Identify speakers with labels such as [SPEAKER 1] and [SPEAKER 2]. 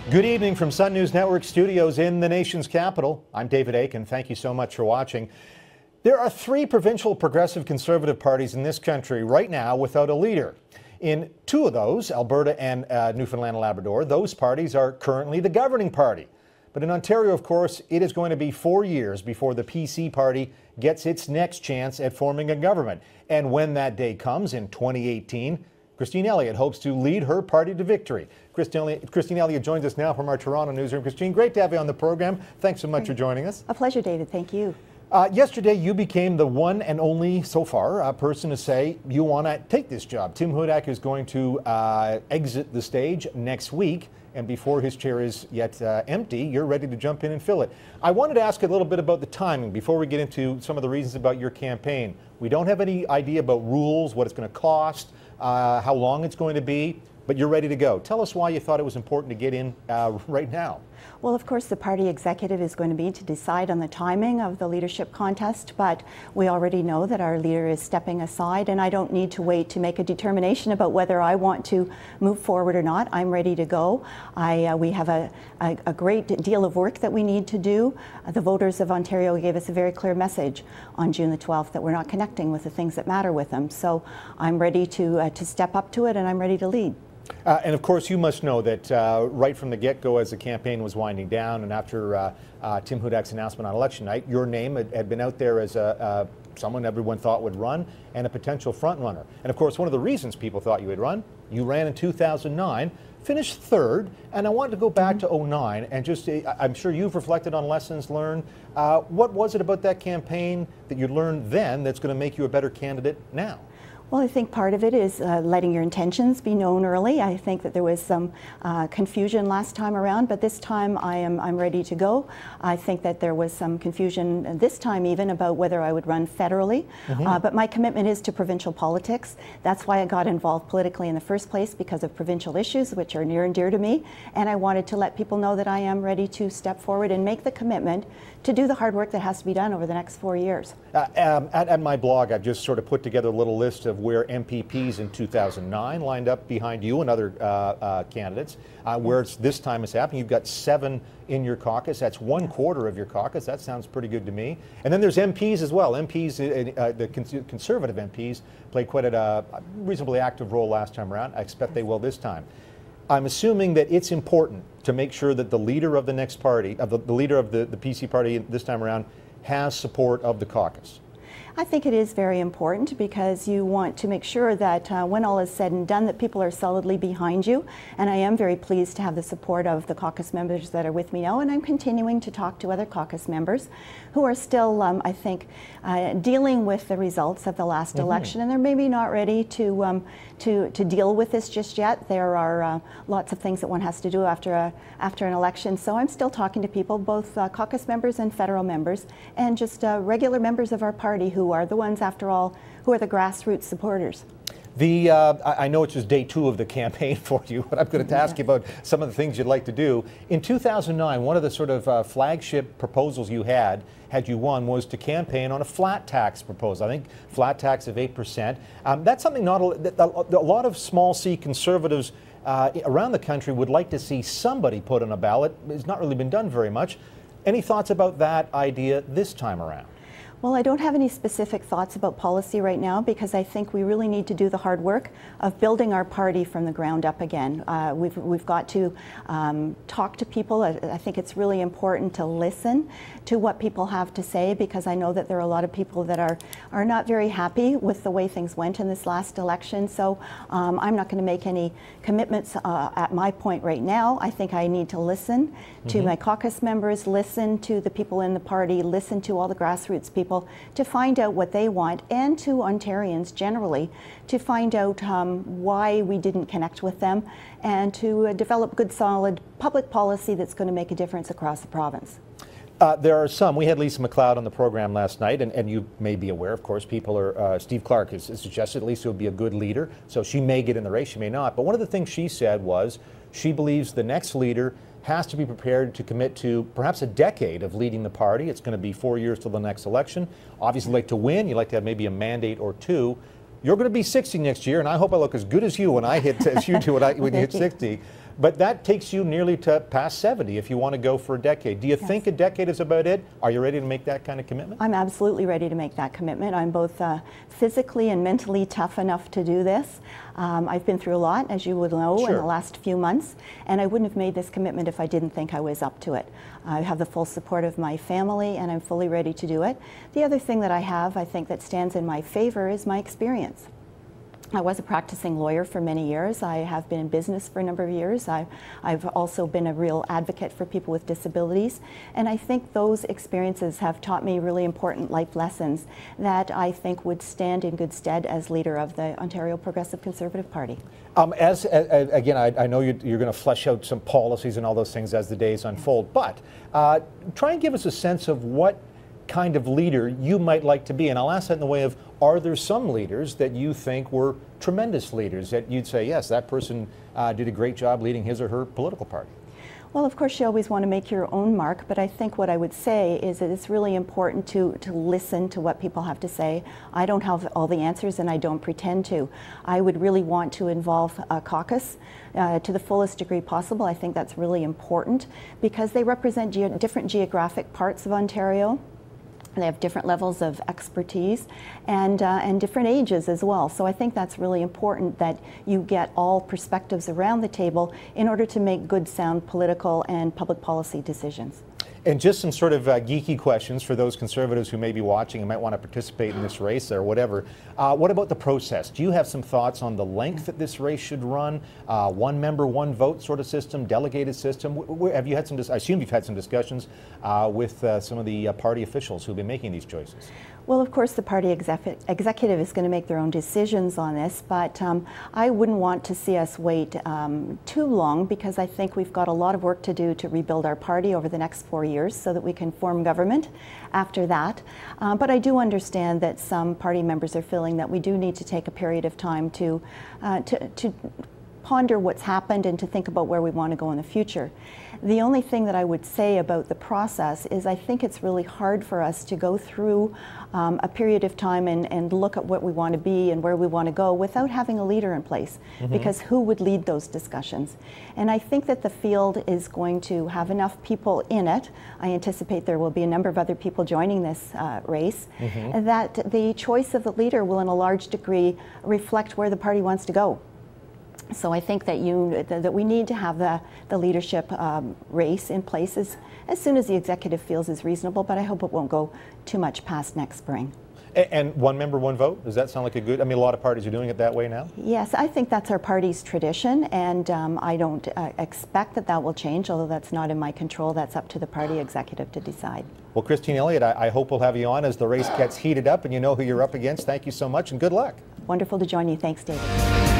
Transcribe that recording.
[SPEAKER 1] Good evening from Sun News Network studios in the nation's capital. I'm David Aiken. Thank you so much for watching. There are three provincial progressive conservative parties in this country right now without a leader. In two of those, Alberta and Newfoundland and Labrador, those parties are currently the governing party. But in Ontario, of course, it is going to be 4 years before the PC party gets its next chance at forming a government. And when that day comes in 2018, Christine Elliott hopes to lead her party to victory. Christine Elliott joins us now from our Toronto newsroom. Christine, great to have you on the program. Thanks so much for joining us.
[SPEAKER 2] A pleasure, David. Thank you.
[SPEAKER 1] Yesterday, you became the one and only, so far, person to say you want to take this job. Tim Hudak is going to exit the stage next week, and before his chair is yet empty, you're ready to jump in and fill it. I wanted to ask a little bit about the timing before we get into some of the reasons about your campaign. We don't have any idea about rules, what it's going to cost, how long it's going to be, but you're ready to go. Tell us why you thought it was important to get in right now.
[SPEAKER 2] Well, of course, the party executive is going to be to decide on the timing of the leadership contest, but we already know that our leader is stepping aside, and I don't need to wait to make a determination about whether I want to move forward or not. I'm ready to go. We have a great deal of work that we need to do. The voters of Ontario gave us a very clear message on June the 12th that we're not connecting with the things that matter with them. So I'm ready to step up to it, and I'm ready to lead.
[SPEAKER 1] And of course, you must know that right from the get-go, as the campaign was winding down, and after Tim Hudak's announcement on election night, your name had been out there as someone everyone thought would run and a potential front runner. And of course, one of the reasons people thought you would run, you ran in 2009, finished third, and I wanted to go back to 09 and just, I'm sure you've reflected on lessons learned. What was it about that campaign that you learned then that's going to make you a better candidate now?
[SPEAKER 2] Well, I think part of it is letting your intentions be known early. I think that there was some confusion last time around, but this time I'm ready to go. I think that there was some confusion this time even about whether I would run federally, but my commitment is to provincial politics. That's why I got involved politically in the first place, because of provincial issues, which are near and dear to me, and I wanted to let people know that I am ready to step forward and make the commitment to do the hard work that has to be done over the next 4 years.
[SPEAKER 1] At my blog, I've just sort of put together a little list of where MPPs in 2009 lined up behind you and other candidates. Where this time is happening, you've got 7 in your caucus. That's 1/4 of your caucus. That sounds pretty good to me. And then there's MPs as well. MPs, the Conservative MPs, played quite a reasonably active role last time around. I expect they will this time. I'm assuming that it's important to make sure that the leader of the next party, the leader of the PC party this time around, has support of the caucus.
[SPEAKER 2] I think it is very important because you want to make sure that when all is said and done, that people are solidly behind you. And I am very pleased to have the support of the caucus members that are with me now, and I'm continuing to talk to other caucus members who are still, I think, dealing with the results of the last election, and they're maybe not ready to deal with this just yet. There are lots of things that one has to do after an election. So I'm still talking to people, both caucus members and federal members, and just regular members of our party who are the ones, after all, who are the grassroots supporters.
[SPEAKER 1] I know it's just day 2 of the campaign for you, but I'm going to ask you about some of the things you'd like to do. In 2009, one of the sort of flagship proposals you had you won, was to campaign on a flat tax proposal. I think flat tax of 8%. That's something a lot of small C conservatives around the country would like to see somebody put on a ballot. It's not really been done very much. Any thoughts about that idea this time around?
[SPEAKER 2] Well, I don't have any specific thoughts about policy right now because I think we really need to do the hard work of building our party from the ground up again. We've got to talk to people. I think it's really important to listen to what people have to say, because I know that there are a lot of people that are not very happy with the way things went in this last election. So I'm not going to make any commitments at my point right now. I think I need to listen to my caucus members, listen to the people in the party, listen to all the grassroots people, to find out what they want, and to Ontarians generally to find out why we didn't connect with them, and to develop good, solid public policy that's going to make a difference across the province.
[SPEAKER 1] There are some. We had Lisa MacLeod on the program last night, and you may be aware, of course, people are, Steve Clark has suggested Lisa would be a good leader, so she may get in the race, she may not. But one of the things she said was she believes the next leader has to be prepared to commit to perhaps a decade of leading the party. It's going to be 4 years till the next election. Obviously, you'd like to win. You'd like to have maybe a mandate or 2. you're going to be 60 next year, and I hope I look as good as you when I hit as you do when you hit 60. But that takes you nearly to past 70 if you want to go for a decade. Do you think a decade is about it? Are you ready to make that kind of commitment?
[SPEAKER 2] I'm absolutely ready to make that commitment. I'm both physically and mentally tough enough to do this. I've been through a lot, as you would know, in the last few months, and I wouldn't have made this commitment if I didn't think I was up to it. I have the full support of my family, and I'm fully ready to do it. The other thing that I think that stands in my favor is my experience. I was a practicing lawyer for many years. I have been in business for a number of years. I've also been a real advocate for people with disabilities. And I think those experiences have taught me really important life lessons that I think would stand in good stead as leader of the Ontario Progressive Conservative Party.
[SPEAKER 1] Again, I know you're going to flesh out some policies and all those things as the days unfold, but try and give us a sense of what kind of leader you might like to be. And I'll ask that in the way of, are there some leaders that you think were tremendous leaders that you'd say, yes, that person did a great job leading his or her political party?
[SPEAKER 2] Well, of course, you always want to make your own mark, but I think what I would say is that it's really important to listen to what people have to say. I don't have all the answers, and I don't pretend to. I would really want to involve a caucus to the fullest degree possible. I think that's really important because they represent different geographic parts of Ontario. They have different levels of expertise and different ages as well. So I think that's really important that you get all perspectives around the table in order to make good, sound political and public policy decisions.
[SPEAKER 1] And just some sort of geeky questions for those Conservatives who may be watching and might want to participate in this race or whatever. What about the process? Do you have some thoughts on the length that this race should run? One member, one vote sort of system, delegated system? Have you had some? I assume you've had some discussions with some of the party officials who've been making these choices.
[SPEAKER 2] Well, of course, the party executive is going to make their own decisions on this, but I wouldn't want to see us wait too long because I think we've got a lot of work to do to rebuild our party over the next 4 years so that we can form government after that. But I do understand that some party members are feeling that we do need to take a period of time to ponder what's happened and to think about where we want to go in the future. The only thing that I would say about the process is I think it's really hard for us to go through a period of time and look at what we want to be and where we want to go without having a leader in place, because who would lead those discussions? And I think that the field is going to have enough people in it. I anticipate there will be a number of other people joining this race, that the choice of the leader will in a large degree reflect where the party wants to go. So I think that we need to have the leadership race in place as soon as the executive feels is reasonable, but I hope it won't go too much past next spring.
[SPEAKER 1] And one member, one vote? Does that sound like a good, I mean, a lot of parties are doing it that way now?
[SPEAKER 2] Yes, I think that's our party's tradition, and I don't expect that will change, although that's not in my control. That's up to the party executive to decide.
[SPEAKER 1] Well, Christine Elliott, I hope we'll have you on as the race gets heated up and you know who you're up against. Thank you so much and good luck.
[SPEAKER 2] Wonderful to join you. Thanks, David.